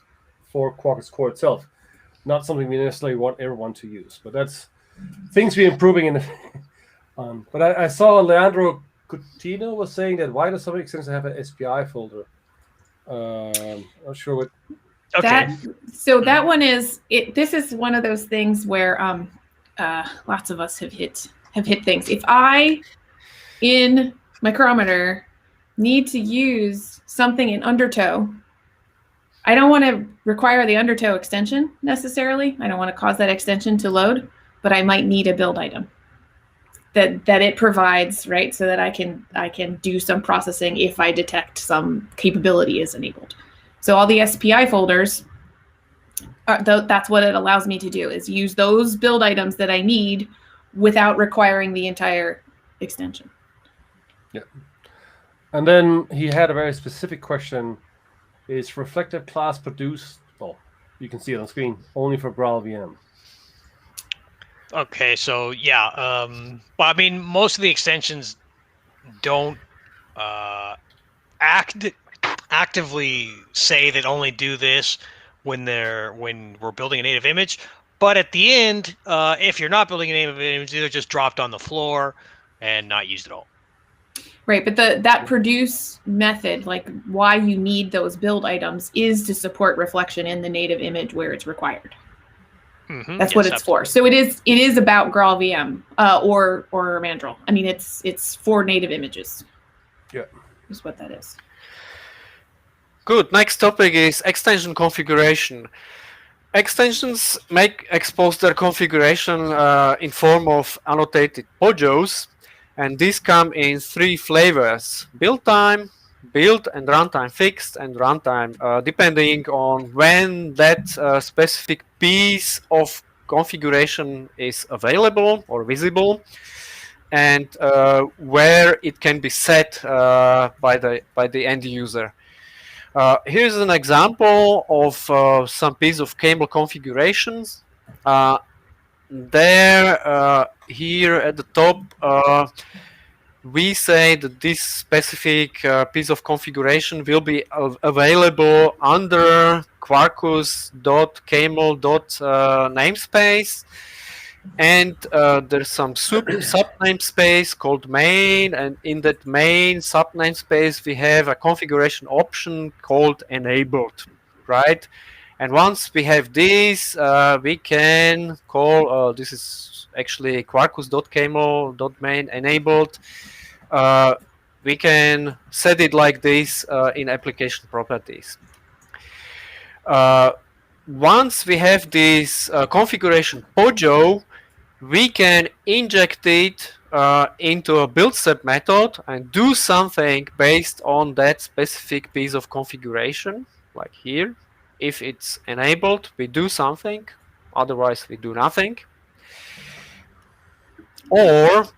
for Quarkus Core itself, not something we necessarily want everyone to use. But that's things we're improving in. But I saw Leandro Coutinho was saying that why does some extensions have an SPI folder? Not sure what. Okay. That one is it. This is one of those things where lots of us have hit things. If I, in Micrometer, need to use something in Undertow, I don't want to require the Undertow extension necessarily. I don't want to cause that extension to load, but I might need a build item that it provides, right? So that I can do some processing if I detect some capability is enabled. So all the SPI folders, that's what it allows me to do, is use those build items that I need without requiring the entire extension. Yeah. And then he had a very specific question. Is reflective class produced, well, you can see it on screen, only for GraalVM? Okay, so yeah. Well, I mean, most of the extensions don't actively say that only do this when we're building a native image. But at the end, if you're not building a native image, they're just dropped on the floor and not used at all. Right, but that produce method, like why you need those build items, is to support reflection in the native image where it's required. Mm-hmm. That's what it's for. So it is about GraalVM or Mandrill. I mean, it's for native images. Yeah, is what that is. Good. Next topic is extension configuration. Extensions expose their configuration in form of annotated pojos, and these come in 3 flavors: build time, build and runtime fixed, and runtime, depending on when that specific piece of configuration is available or visible, and where it can be set by the end user. Here's an example of some piece of cable configurations. Here at the top, we say that this specific piece of configuration will be available under quarkus.camel namespace. And there's some sub namespace called main, and in that main sub namespace we have a configuration option called enabled, right? And once we have this, we can call this is actually quarkus.camel.main enabled. We can set it like this in application properties. Once we have this configuration pojo, we can inject it into a build step method and do something based on that specific piece of configuration, like here. If it's enabled, we do something, otherwise we do nothing. Or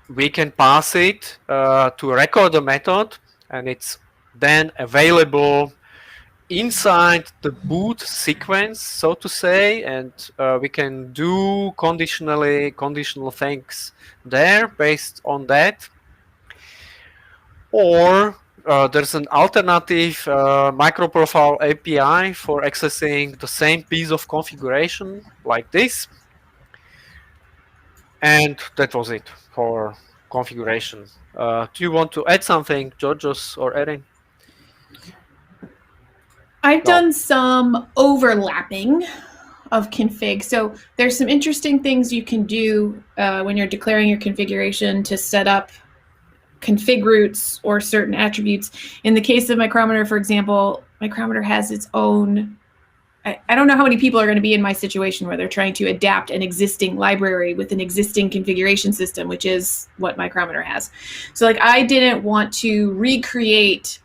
we can pass it to a recorder method, and it's then available inside the boot sequence, so to say, and we can do conditional things there based on that. Or there's an alternative microprofile API for accessing the same piece of configuration, like this. And that was it for configuration. Do you want to add something, Georgios or Erin? I've done some overlapping of config. So there's some interesting things you can do when you're declaring your configuration to set up config roots or certain attributes. In the case of Micrometer, for example, Micrometer has its own. I don't know how many people are going to be in my situation where they're trying to adapt an existing library with an existing configuration system, which is what Micrometer has. So like I didn't want to recreate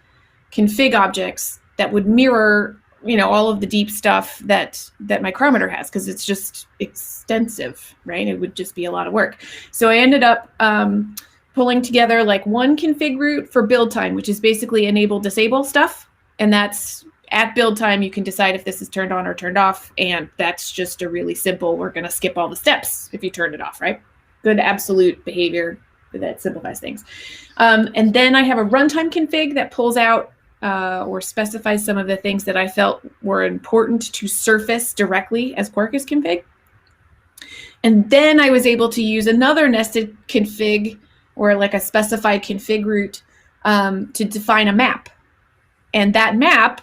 config objects that would mirror, you know, all of the deep stuff that Micrometer has, because it's just extensive, right? It would just be a lot of work. So I ended up pulling together like one config root for build time, which is basically enable disable stuff. And that's at build time, you can decide if this is turned on or turned off. And that's just a really simple, we're going to skip all the steps if you turned it off, right? Good absolute behavior that simplifies things. And then I have a runtime config that pulls out or specifies some of the things that I felt were important to surface directly as Quarkus config. And then I was able to use another nested config or like a specified config root to define a map. And that map,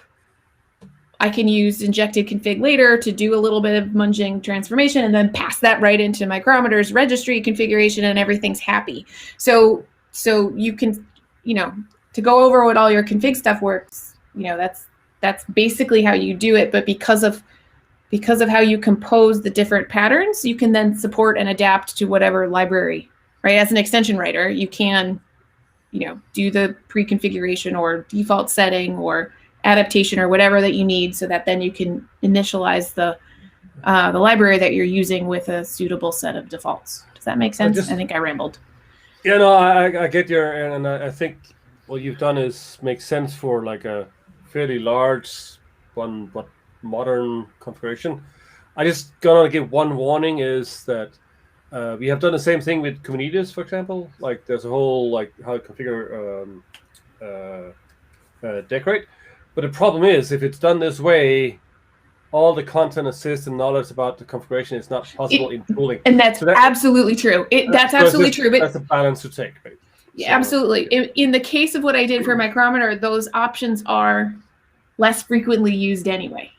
I can use injected config later to do a little bit of munging transformation and then pass that right into Micrometer's registry configuration and everything's happy. So you can, you know, to go over what all your config stuff works, you know, that's basically how you do it. But because of how you compose the different patterns, you can then support and adapt to whatever library, right? As an extension writer, you can, you know, do the pre-configuration or default setting or adaptation or whatever that you need, so that then you can initialize the library that you're using with a suitable set of defaults. Does that make sense? I think I rambled. Yeah, no, I get your, and I think what you've done is make sense for like a fairly large one, but modern configuration. I just gonna give one warning is that we have done the same thing with Kubernetes, for example. Like there's a whole like how to configure decorate. But the problem is, if it's done this way, all the content assist and knowledge about the configuration is not possible in tooling. And that's absolutely true. That's absolutely true. But that's a balance to take, right? Yeah, so, absolutely. In the case of what I did for Micrometer, those options are less frequently used anyway,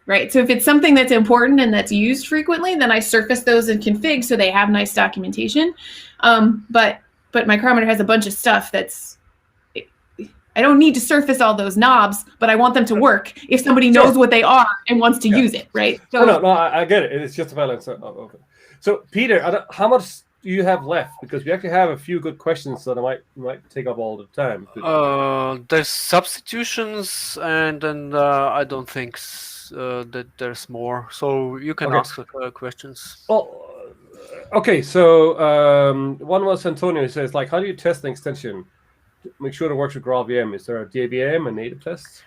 right? So if it's something that's important and that's used frequently, then I surface those in config so they have nice documentation. But Micrometer has a bunch of stuff that's, I don't need to surface all those knobs, but I want them to work if somebody knows what they are and wants to use it, right? So, no, I get it. It's just a balance of it. So, Peter, how much do you have left? Because we actually have a few good questions that might take up all the time. There's substitutions, and then I don't think that there's more. So you can ask questions. Well, okay. So one was Antonio. He says, like, how do you test an extension? Make sure it works with GraalVM. Is there a DVM and native tests?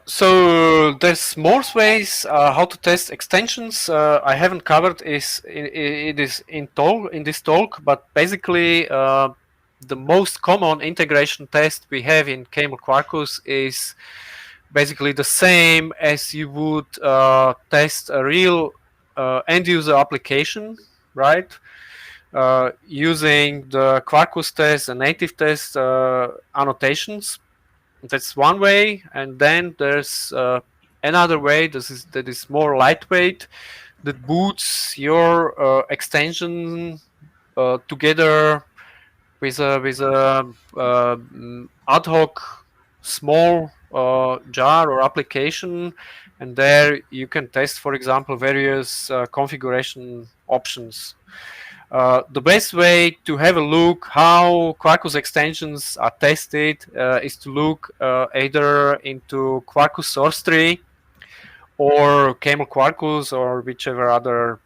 So there's more ways how to test extensions. I haven't covered it is in this talk, but basically the most common integration test we have in Camel Quarkus is basically the same as you would test a real end user application, right? Using the Quarkus test and native test annotations. That's one way, and then there's another way that is more lightweight, that boots your extension together with a ad hoc small jar or application, and there you can test, for example, various configuration options. The best way to have a look how Quarkus extensions are tested is to look either into Quarkus source tree or Camel Quarkus or whichever other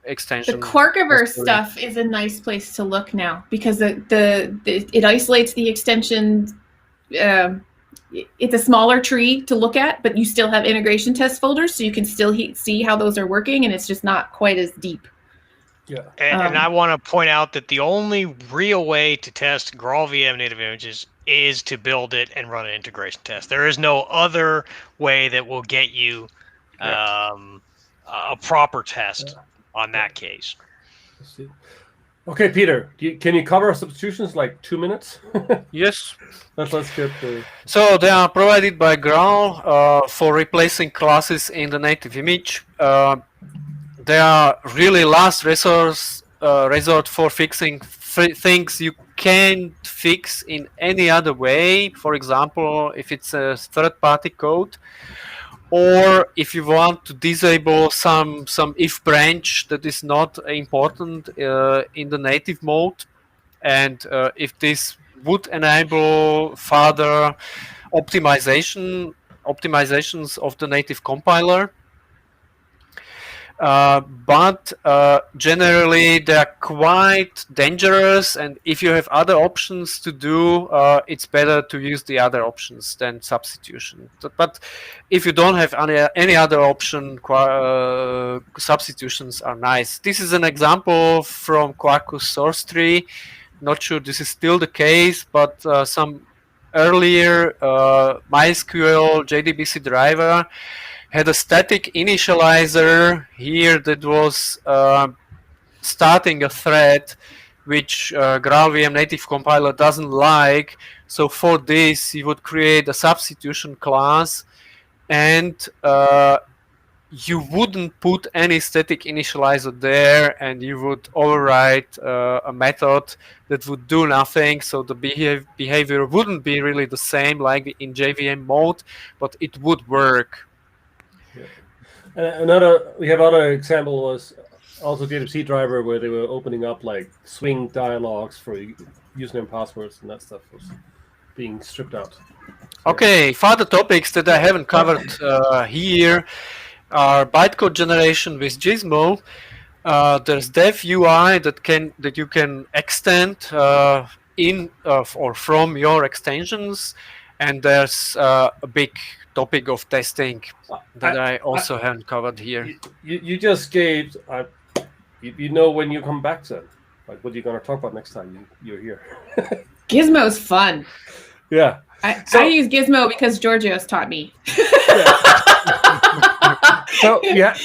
extension. The Quarkiverse stuff is a nice place to look now because it isolates the extension. It's a smaller tree to look at, but you still have integration test folders, so you can still see how those are working, and it's just not quite as deep. Yeah, and I want to point out that the only real way to test GraalVM native images is to build it and run an integration test. There is no other way that will get you a proper test. on that case. Let's see. Okay, Peter, can you cover substitutions like 2 minutes? Yes. Let's get the... So they are provided by Graal for replacing classes in the native image. They are really last resort for fixing things you can't fix in any other way. For example, if it's a third-party code, or if you want to disable some if branch that is not important in the native mode, and if this would enable further optimizations of the native compiler. But generally they are quite dangerous, and if you have other options to do, it's better to use the other options than substitution. But if you don't have any other option, substitutions are nice. This is an example from Quarkus source tree. Not sure this is still the case, but some earlier MySQL JDBC driver had a static initializer here that was starting a thread which GraalVM native compiler doesn't like. So for this, you would create a substitution class, and you wouldn't put any static initializer there, and you would overwrite a method that would do nothing. So the behavior wouldn't be really the same like in JVM mode, but it would work. We have other example was also JDBC driver where they were opening up like swing dialogues for username passwords, and that stuff was being stripped out. So, okay, further topics that I haven't covered here are bytecode generation with Gizmo. There's dev UI that you can extend in or from your extensions, and there's a big topic of testing that I also haven't covered here. You just gave, you know when you come back then, like what you're going to talk about next time you're here. Gizmo's fun. Yeah. I use Gizmo because Georgios taught me. So yeah,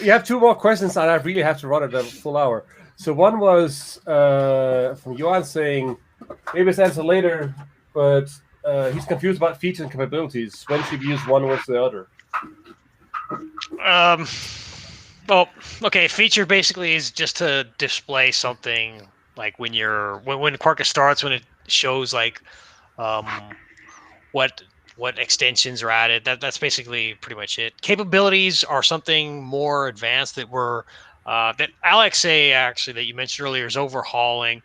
you have 2 more questions, and I really have to run it a full hour. So one was from Johan saying, maybe it's answer later, but he's confused about features and capabilities. When should you use one versus the other? Well, okay, feature basically is just to display something like when Quarkus starts, when it shows like what extensions are added. That's basically pretty much it. Capabilities are something more advanced that that Alexei actually that you mentioned earlier is overhauling.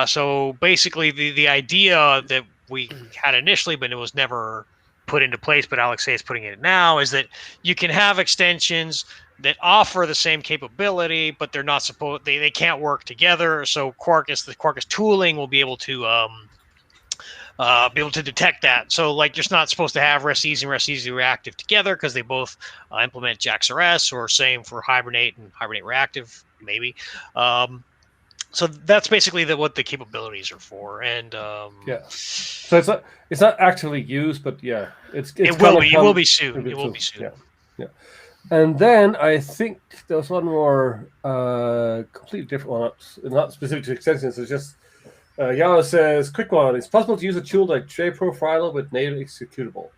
So basically the idea that we had initially, but it was never put into place, but Alexei is putting it now, is that you can have extensions that offer the same capability, but they're not they can't work together. So the Quarkus tooling will be able to detect that. So like you're not supposed to have REST-easy and REST-easy reactive together because they both implement JAX-RS, or same for Hibernate and Hibernate reactive, maybe. So that's basically what the capabilities are for, and yeah. So it's not actually used, but yeah, it will be soon. It will be soon. Yeah. And then I think there was one more completely different one, not specific to extensions. It's just Yao says, quick one. It's possible to use a tool like JProfiler with native executable.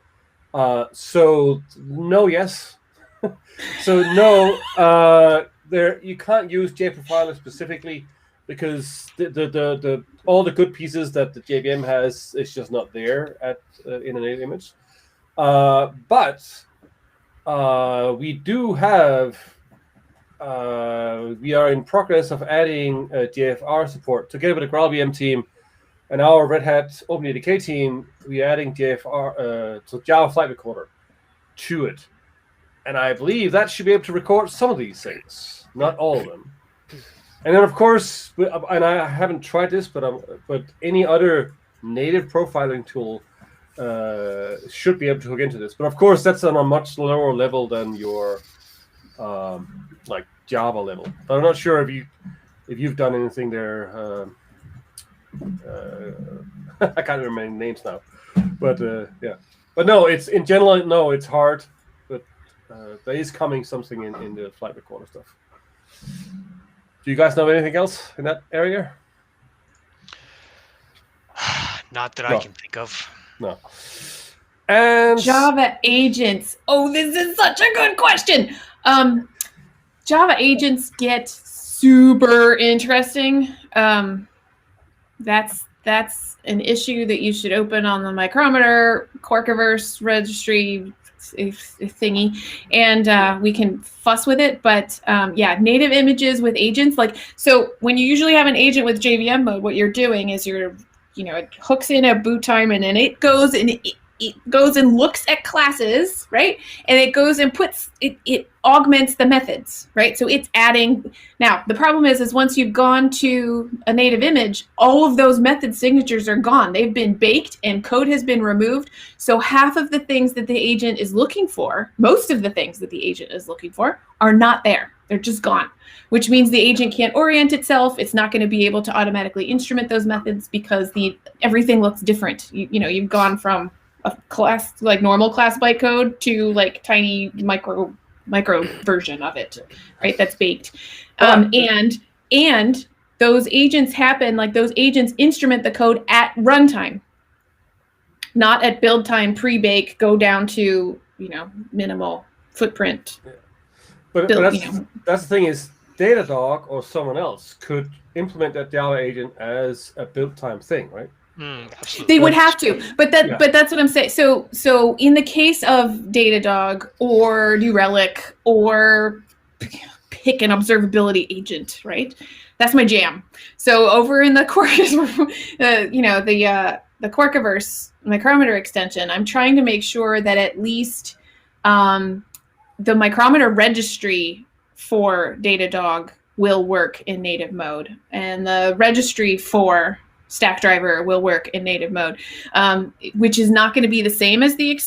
So no, yes. So no, you can't use JProfiler specifically, because the all the good pieces that the JVM has is just not there in a native image. But we do have. We are in progress of adding JFR support together with the GraalVM team and our Red Hat OpenADK team. We're adding JFR, so Java Flight Recorder, to it, and I believe that should be able to record some of these things, not all of them. And then, of course, and I haven't tried this, but any other native profiling tool should be able to hook into this. But of course, that's on a much lower level than your like Java level. But I'm not sure if you've done anything there. I can't remember any names now, but yeah. But no, it's in general, no, it's hard. But there is coming something in the flight recorder stuff. Do you guys know anything else in that area? Not that I can think of. No. And Java agents. Oh, this is such a good question. Java agents get super interesting. That's an issue that you should open on the Micrometer Quarkus registry thingy, and we can fuss with it. But yeah, native images with agents. Like, so when you usually have an agent with JVM mode, what you're doing is it hooks in at boot time, and then it goes and looks at classes, right? And it goes and it augments the methods, right? So it's adding. Now, the problem is once you've gone to a native image, all of those method signatures are gone. They've been baked and code has been removed. So half of the things that the agent is looking for, most of the things that the agent is looking for, are not there. They're just gone, which means the agent can't orient itself. It's not going to be able to automatically instrument those methods because everything looks different. You've gone from a class, like normal class bytecode, to like tiny micro version of it, right? That's baked. And those agents happen, like those agents instrument the code at runtime, not at build time, pre-bake, go down to, minimal footprint. Yeah. But that's the thing is, Datadog or someone else could implement that Java agent as a build time thing, right? They would have to, but that's what I'm saying. So in the case of Datadog or New Relic or pick an observability agent, right? That's my jam. So over in the Quarkus, the Quarkiverse Micrometer extension, I'm trying to make sure that at least the Micrometer registry for Datadog will work in native mode, and the registry for Stackdriver will work in native mode, which is not going to be the same as the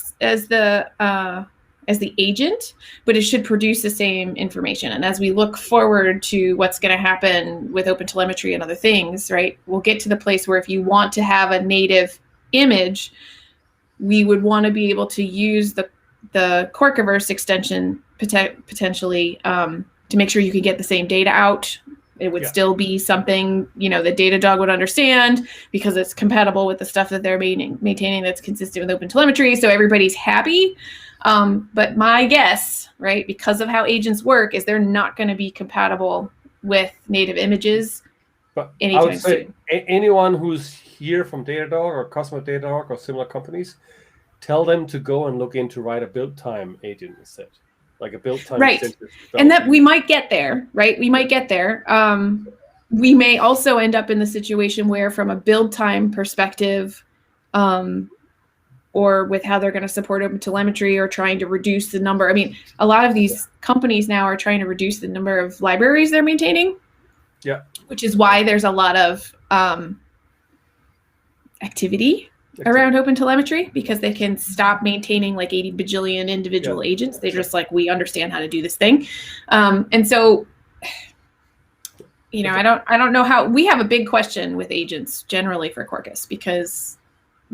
agent, but it should produce the same information. And as we look forward to what's going to happen with OpenTelemetry and other things, right, we'll get to the place where if you want to have a native image, we would want to be able to use the Quarkiverse extension potentially to make sure you can get the same data out. It would still be something, that Datadog would understand because it's compatible with the stuff that they're maintaining that's consistent with OpenTelemetry. So everybody's happy. But my guess, right, because of how agents work, is they're not going to be compatible with native images. But I would say anyone who's here from Datadog or customer Datadog or similar companies, tell them to go and look into write a build time agent instead. Like a build time, right? And that we might get there, right? We might get there. We may also end up in the situation where, from a build time perspective, or with how they're going to support OpenTelemetry or trying to reduce the number. I mean, a lot of these companies now are trying to reduce the number of libraries they're maintaining. Yeah, which is why there's a lot of activity around OpenTelemetry, because they can stop maintaining like 80 bajillion individual agents. They're just like, we understand how to do this thing. And so, I don't know how. We have a big question with agents generally for Quarkus, because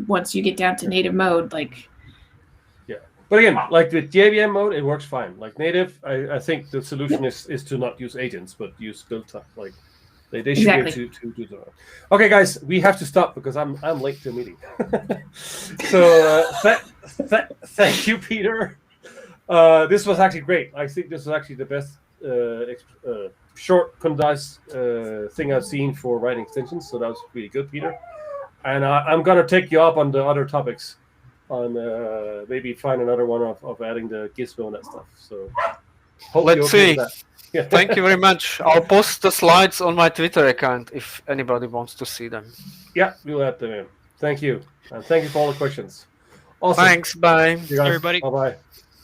once you get down to native mode, like. Yeah. But again, like with JVM mode, it works fine. Like native, I think the solution is to not use agents, but use build time. Like they should be able to do that. Okay, guys, we have to stop because I'm late to a meeting. So thank you, Peter. This was actually great. I think this was actually the best short, concise thing I've seen for writing extensions. So that was really good, Peter. And I'm gonna take you up on the other topics, on maybe find another one of adding the Gizmo and that stuff. So let's see. Thank you very much. I'll post the slides on my Twitter account if anybody wants to see them. Yeah, we'll add them in. Thank you, and thank you for all the questions. Awesome. Thanks. Bye. Everybody. Bye bye.